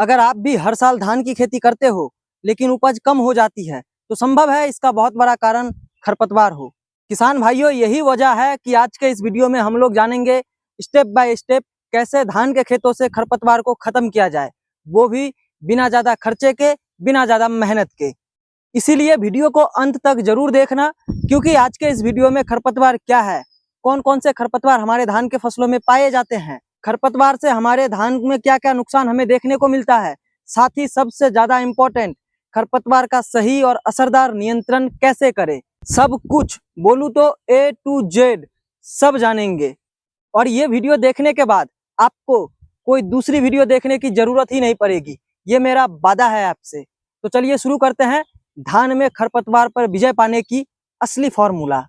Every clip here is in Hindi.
अगर आप भी हर साल धान की खेती करते हो लेकिन उपज कम हो जाती है तो संभव है इसका बहुत बड़ा कारण खरपतवार हो। किसान भाइयों, यही वजह है कि आज के इस वीडियो में हम लोग जानेंगे स्टेप बाय स्टेप कैसे धान के खेतों से खरपतवार को खत्म किया जाए, वो भी बिना ज्यादा खर्चे के, बिना ज्यादा मेहनत के। इसीलिए वीडियो को अंत तक जरूर देखना, क्योंकि आज के इस वीडियो में खरपतवार क्या है, कौन कौन से खरपतवार हमारे धान के फसलों में पाए जाते हैं, खरपतवार से हमारे धान में क्या क्या नुकसान हमें देखने को मिलता है, साथ ही सबसे ज्यादा इम्पोर्टेंट खरपतवार का सही और असरदार नियंत्रण कैसे करें, सब कुछ बोलूं तो A to Z सब जानेंगे। और ये वीडियो देखने के बाद आपको कोई दूसरी वीडियो देखने की जरूरत ही नहीं पड़ेगी, ये मेरा वादा है आपसे। तो चलिए शुरू करते हैं धान में खरपतवार पर विजय पाने की असली फॉर्मूला।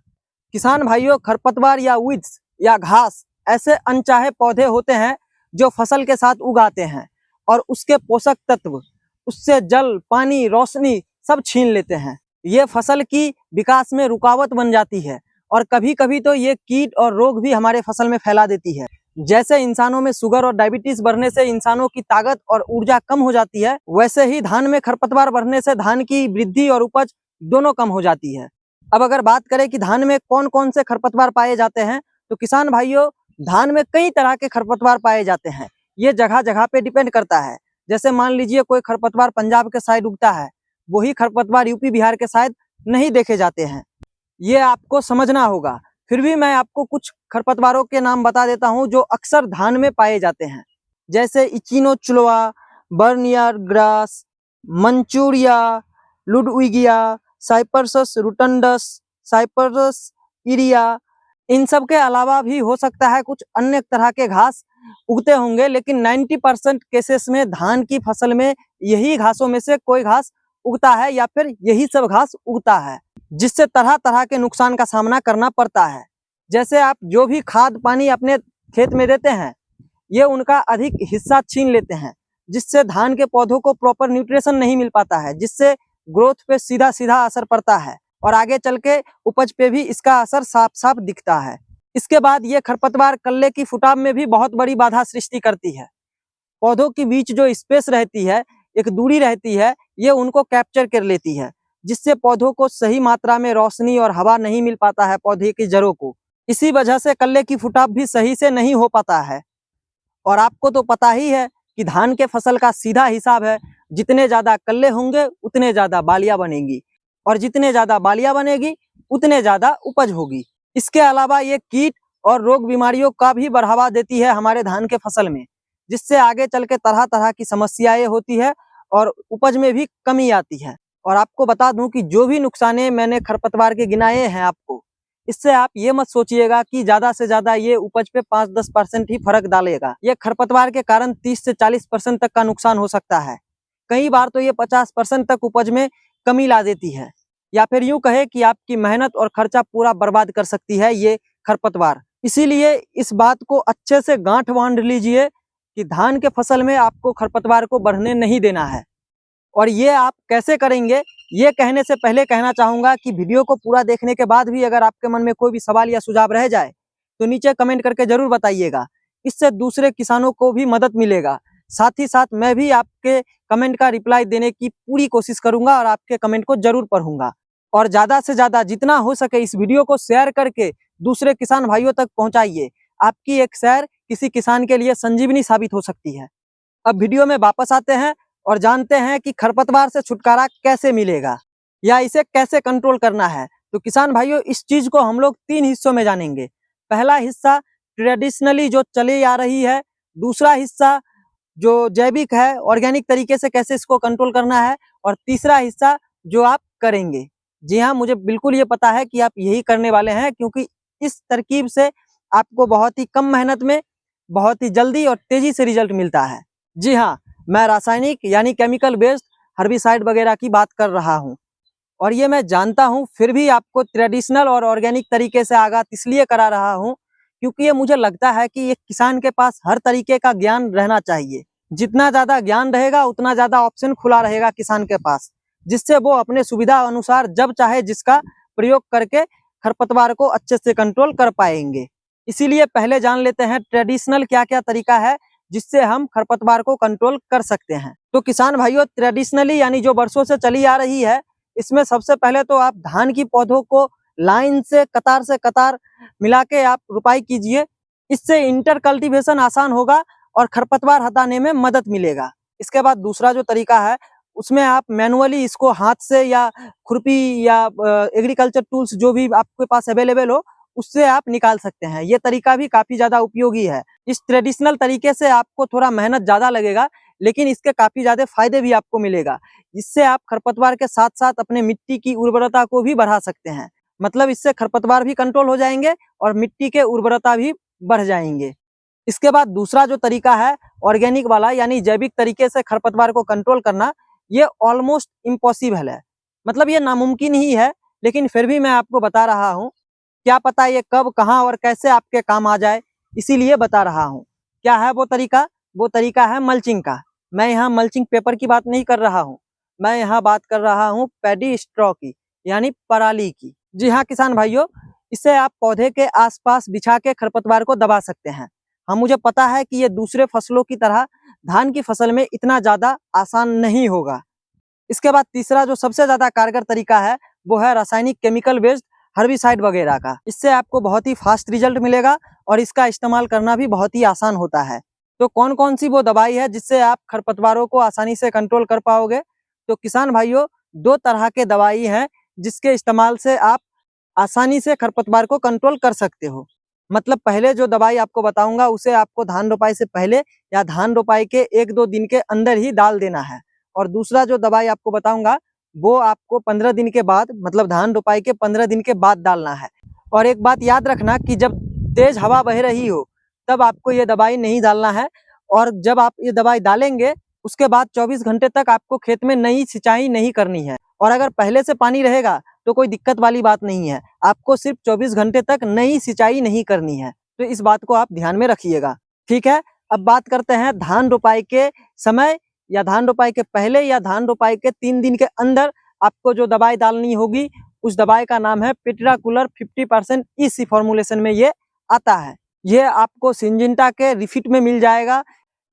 किसान भाइयों, खरपतवार या वीड्स या घास ऐसे अनचाहे पौधे होते हैं जो फसल के साथ उगाते हैं और उसके पोषक तत्व, उससे जल, पानी, रोशनी सब छीन लेते हैं। ये फसल की विकास में रुकावट बन जाती है और कभी कभी तो ये कीट और रोग भी हमारे फसल में फैला देती है। जैसे इंसानों में शुगर और डायबिटीज बढ़ने से इंसानों की ताकत और ऊर्जा कम हो जाती है, वैसे ही धान में खरपतवार बढ़ने से धान की वृद्धि और उपज दोनों कम हो जाती है। अब अगर बात करें कि धान में कौन कौन से खरपतवार पाए जाते हैं, तो किसान भाइयों, धान में कई तरह के खरपतवार पाए जाते हैं। ये जगह जगह पे डिपेंड करता है। जैसे मान लीजिए कोई खरपतवार पंजाब के साइड उगता है, वही खरपतवार यूपी बिहार के साइड नहीं देखे जाते हैं, ये आपको समझना होगा। फिर भी मैं आपको कुछ खरपतवारों के नाम बता देता हूं जो अक्सर धान में पाए जाते हैं। जैसे echinochloa, barnyard grass, monochoria, ludwigia, cyperus rotundus, cyperus iria. इन सब के अलावा भी हो सकता है कुछ अन्य तरह के घास उगते होंगे, लेकिन 90% केसेस में धान की फसल में यही घासों में से कोई घास उगता है या फिर यही सब घास उगता है, जिससे तरह तरह के नुकसान का सामना करना पड़ता है। जैसे आप जो भी खाद पानी अपने खेत में देते हैं, ये उनका अधिक हिस्सा छीन लेते हैं, जिससे धान के पौधों को प्रॉपर न्यूट्रिशन नहीं मिल पाता है, जिससे ग्रोथ पे सीधा सीधा असर पड़ता है और आगे चल के उपज पे भी इसका असर साफ साफ दिखता है। इसके बाद ये खरपतवार कल्ले की फुटाव में भी बहुत बड़ी बाधा सृष्टि करती है। पौधों के बीच जो स्पेस रहती है, एक दूरी रहती है, ये उनको कैप्चर कर लेती है, जिससे पौधों को सही मात्रा में रोशनी और हवा नहीं मिल पाता है पौधे की जड़ों को। इसी वजह से कल्ले की फुटाव भी सही से नहीं हो पाता है। और आपको तो पता ही है कि धान के फसल का सीधा हिसाब है, जितने ज्यादा कल्ले होंगे उतने ज्यादा बालियां बनेंगी, और जितने ज्यादा बालियां बनेगी उतने ज्यादा उपज होगी। इसके अलावा ये कीट और रोग बीमारियों का भी बढ़ावा देती है हमारे धान के फसल में, जिससे आगे चल के तरह तरह की समस्याएं होती है और उपज में भी कमी आती है। और आपको बता दूं कि जो भी नुकसाने मैंने खरपतवार के गिनाए हैं आपको, इससे आप ये मत सोचिएगा कि ज्यादा से ज्यादा ये उपज पे 5-10% ही फर्क डालेगा। ये खरपतवार के कारण 30 से 40% तक का नुकसान हो सकता है। कई बार तो ये 50% तक उपज में कमी ला देती है, या फिर यूं कहे कि आपकी मेहनत और खर्चा पूरा बर्बाद कर सकती है ये खरपतवार। इसीलिए इस बात को अच्छे से गांठ बांध लीजिए कि धान के फसल में आपको खरपतवार को बढ़ने नहीं देना है। और ये आप कैसे करेंगे, ये कहने से पहले कहना चाहूंगा कि वीडियो को पूरा देखने के बाद भी अगर आपके मन में कोई भी सवाल या सुझाव रह जाए तो नीचे कमेंट करके जरूर बताइएगा। इससे दूसरे किसानों को भी मदद मिलेगा। साथ ही साथ मैं भी आपके कमेंट का रिप्लाई देने की पूरी कोशिश करूंगा और आपके कमेंट को जरूर पढ़ूंगा। और ज्यादा से ज्यादा जितना हो सके इस वीडियो को शेयर करके दूसरे किसान भाइयों तक पहुंचाइए। आपकी एक शेयर किसी किसान के लिए संजीवनी साबित हो सकती है। अब वीडियो में वापस आते हैं और जानते हैं कि खरपतवार से छुटकारा कैसे मिलेगा या इसे कैसे कंट्रोल करना है। तो किसान भाइयों, इस चीज को हम लोग 3 हिस्सों में जानेंगे। पहला हिस्सा ट्रेडिशनली जो चली आ रही है, दूसरा हिस्सा जो जैविक है, ऑर्गेनिक तरीके से कैसे इसको कंट्रोल करना है, और तीसरा हिस्सा जो आप करेंगे। जी हाँ, मुझे बिल्कुल ये पता है कि आप यही करने वाले हैं, क्योंकि इस तरकीब से आपको बहुत ही कम मेहनत में बहुत ही जल्दी और तेजी से रिजल्ट मिलता है। जी हाँ, मैं रासायनिक यानी केमिकल बेस्ड हर्बिसाइड वगैरह की बात कर रहा हूँ। और ये मैं जानता हूँ, फिर भी आपको ट्रेडिशनल और ऑर्गेनिक तरीके से आगाह इसलिए करा रहा हूँ क्योंकि ये मुझे लगता है कि एक किसान के पास हर तरीके का ज्ञान रहना चाहिए। जितना ज्यादा ज्ञान रहेगा उतना ज्यादा ऑप्शन खुला रहेगा किसान के पास, जिससे वो अपने सुविधा अनुसार जब चाहे जिसका प्रयोग करके खरपतवार को अच्छे से कंट्रोल कर पाएंगे। इसीलिए पहले जान लेते हैं ट्रेडिशनल क्या क्या तरीका है जिससे हम खरपतवार को कंट्रोल कर सकते हैं। तो किसान भाइयों, ट्रेडिशनली यानी जो वर्षों से चली आ रही है, इसमें सबसे पहले तो आप धान की पौधों को लाइन से कतार मिला के आप रुपाई कीजिए। इससे इंटर कल्टीवेशन आसान होगा और खरपतवार हटाने में मदद मिलेगा। इसके बाद दूसरा जो तरीका है, उसमें आप मैनुअली इसको हाथ से या खुरपी या एग्रीकल्चर टूल्स जो भी आपके पास अवेलेबल हो, उससे आप निकाल सकते हैं। ये तरीका भी काफी ज्यादा उपयोगी है। इस ट्रेडिशनल तरीके से आपको थोड़ा मेहनत ज्यादा लगेगा, लेकिन इसके काफी ज्यादा फायदे भी आपको मिलेगा। इससे आप खरपतवार के साथ साथ अपने मिट्टी की उर्वरता को भी बढ़ा सकते हैं। मतलब इससे खरपतवार भी कंट्रोल हो जाएंगे और मिट्टी के उर्वरता भी बढ़ जाएंगे। इसके बाद दूसरा जो तरीका है ऑर्गेनिक वाला, यानी जैविक तरीके से खरपतवार को कंट्रोल करना, ये ऑलमोस्ट इम्पॉसिबल है। मतलब ये नामुमकिन ही है, लेकिन फिर भी मैं आपको बता रहा हूँ। क्या पता ये कब, कहाँ और कैसे आपके काम आ जाए, इसीलिए बता रहा हूँ। क्या है वो तरीका? वो तरीका है मल्चिंग का। मैं यहाँ मल्चिंग पेपर की बात नहीं कर रहा हूँ, मैं यहाँ बात कर रहा हूँ पैडी स्ट्रॉ की, यानी पराली की। जी हाँ किसान भाइयों, इससे आप पौधे के आसपास बिछा के खरपतवार को दबा सकते हैं। हाँ, मुझे पता है कि ये दूसरे फसलों की तरह धान की फसल में इतना ज्यादा आसान नहीं होगा। इसके बाद तीसरा जो सबसे ज्यादा कारगर तरीका है, वो है रासायनिक केमिकल बेस्ड हर्बिसाइड वगैरह का। इससे आपको बहुत ही फास्ट रिजल्ट मिलेगा और इसका इस्तेमाल करना भी बहुत ही आसान होता है। तो कौन कौन सी वो दवाई है जिससे आप खरपतवारों को आसानी से कंट्रोल कर पाओगे? तो किसान भाइयों, दो तरह के दवाई हैं जिसके इस्तेमाल से आप आसानी से खरपतवार को कंट्रोल कर सकते हो। मतलब पहले जो दवाई आपको बताऊंगा, उसे आपको धान रोपाई से पहले या धान रोपाई के 1-2 दिन के अंदर ही डाल देना है। और दूसरा जो दवाई आपको बताऊंगा, वो आपको 15 दिन के बाद, मतलब धान रोपाई के 15 दिन के बाद डालना है। और एक बात याद रखना कि जब तेज हवा बह रही हो, तब आपको ये दवाई नहीं डालना है। और जब आप ये दवाई डालेंगे, उसके बाद 24 घंटे तक आपको खेत में नई सिंचाई नहीं करनी है। और अगर पहले से पानी रहेगा तो कोई दिक्कत वाली बात नहीं है, आपको सिर्फ 24 घंटे तक नई सिंचाई नहीं करनी है। तो इस बात को आप ध्यान में रखिएगा, ठीक है। अब बात करते हैं धान रोपाई के समय, या धान रोपाई के पहले, या धान रोपाई के 3 दिन के अंदर आपको जो दवाई डालनी होगी, उस दवाई का नाम है पिट्राकुलर 50% इसी फॉर्मुलेशन में ये आता है। ये आपको सिंजिंटा के रिफिट में मिल जाएगा।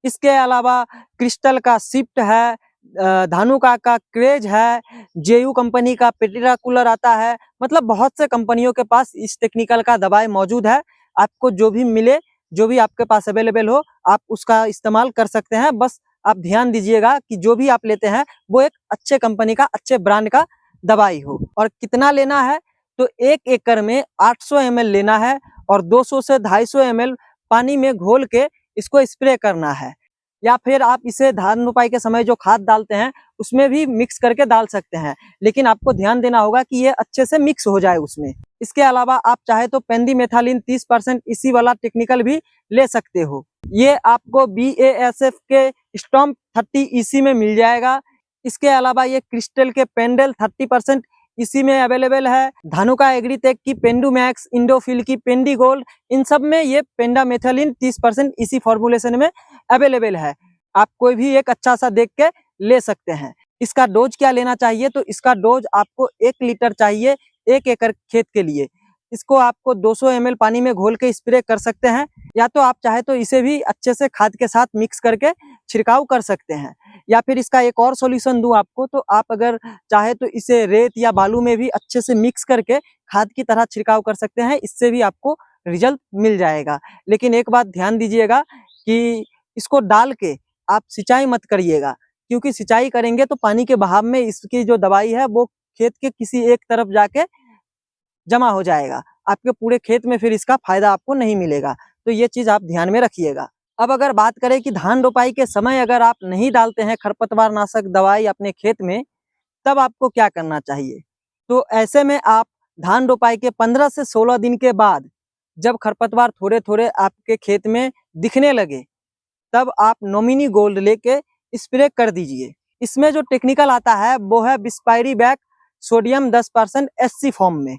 इसके अलावा क्रिस्टल का शिफ्ट है, धानुका का क्रेज है, जेयू कंपनी का पिट्राकुलर आता है। मतलब बहुत से कंपनियों के पास इस टेक्निकल का दवाई मौजूद है। आपको जो भी मिले, जो भी आपके पास अवेलेबल हो, आप उसका इस्तेमाल कर सकते हैं। बस आप ध्यान दीजिएगा कि जो भी आप लेते हैं वो एक अच्छे कंपनी का, अच्छे ब्रांड का दवाई हो। और कितना लेना है? तो 1 एकड़ में 800 ml लेना है और 200 से 250 ml पानी में घोल के इसको स्प्रे करना है। या फिर आप इसे धान रोपाई के समय जो खाद डालते हैं, उसमें भी मिक्स करके डाल सकते हैं, लेकिन आपको ध्यान देना होगा कि ये अच्छे से मिक्स हो जाए उसमें। इसके अलावा आप चाहे तो पेंडिमेथालिन 30% इसी वाला टेक्निकल भी ले सकते हो। ये आपको BASF के स्टॉम्प 30 इसी में मिल जाएगा। इसके अलावा ये क्रिस्टल के पेंडल 30% इसी में अवेलेबल है। धानुका एग्रीटेक की पेंडुमैक्स, इंडोफिल की पेंडीगोल्ड, इन सब में ये पेंडामेथालिन 30% इसी फॉर्मुलेशन में अवेलेबल है। आप कोई भी एक अच्छा सा देख के ले सकते हैं। इसका डोज क्या लेना चाहिए? तो इसका डोज आपको 1 लीटर चाहिए 1 एकड़ खेत के लिए। इसको आपको 200 ml पानी में घोल के स्प्रे कर सकते हैं, या तो आप चाहे तो इसे भी अच्छे से खाद के साथ मिक्स करके छिड़काव कर सकते हैं। या फिर इसका एक और सॉल्यूशन दूं आपको, तो आप अगर चाहे तो इसे रेत या बालू में भी अच्छे से मिक्स करके खाद की तरह छिड़काव कर सकते हैं। इससे भी आपको रिजल्ट मिल जाएगा। लेकिन एक बात ध्यान दीजिएगा कि इसको डाल के आप सिंचाई मत करिएगा, क्योंकि सिंचाई करेंगे तो पानी के बहाव में इसकी जो दवाई है वो खेत के किसी एक तरफ जाके जमा हो जाएगा। आपके पूरे खेत में फिर इसका फायदा आपको नहीं मिलेगा। तो ये चीज आप ध्यान में रखिएगा। अब अगर बात करें कि धान रोपाई के समय अगर आप नहीं डालते हैं खरपतवार नाशक दवाई अपने खेत में, तब आपको क्या करना चाहिए? तो ऐसे में आप धान रोपाई के 15 से 16 दिन के बाद, जब खरपतवार थोड़े थोड़े आपके खेत में दिखने लगे, तब आप नोमिनी गोल्ड लेके स्प्रे कर दीजिए। इसमें जो टेक्निकल आता है वो है बिस्पायरीबैक सोडियम 10% SC फॉर्म में।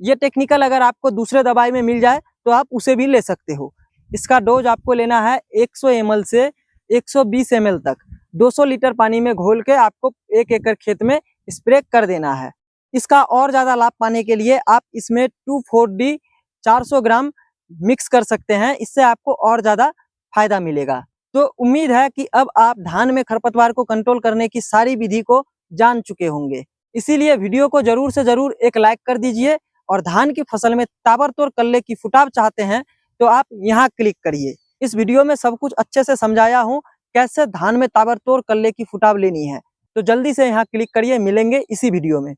ये टेक्निकल अगर आपको दूसरे दवाई में मिल जाए तो आप उसे भी ले सकते हो। इसका डोज आपको लेना है 100 ml से 120 ml तक, 200 लीटर पानी में घोल के आपको 1 एकड़ खेत में स्प्रे कर देना है। इसका और ज्यादा लाभ पाने के लिए आप इसमें 2,4-D 400 ग्राम मिक्स कर सकते हैं। इससे आपको और ज्यादा फायदा मिलेगा। तो उम्मीद है कि अब आप धान में खरपतवार को कंट्रोल करने की सारी विधि को जान चुके होंगे। इसीलिए वीडियो को जरूर से जरूर एक लाइक कर दीजिए और धान की फसल में ताबड़तोड़ कल्ले की फुटाव चाहते हैं तो आप यहाँ क्लिक करिए। इस वीडियो में सब कुछ अच्छे से समझाया हूँ कैसे धान में ताबड़तोड़ कल्ले की फुटाव लेनी है। तो जल्दी से यहाँ क्लिक करिए, मिलेंगे इसी वीडियो में।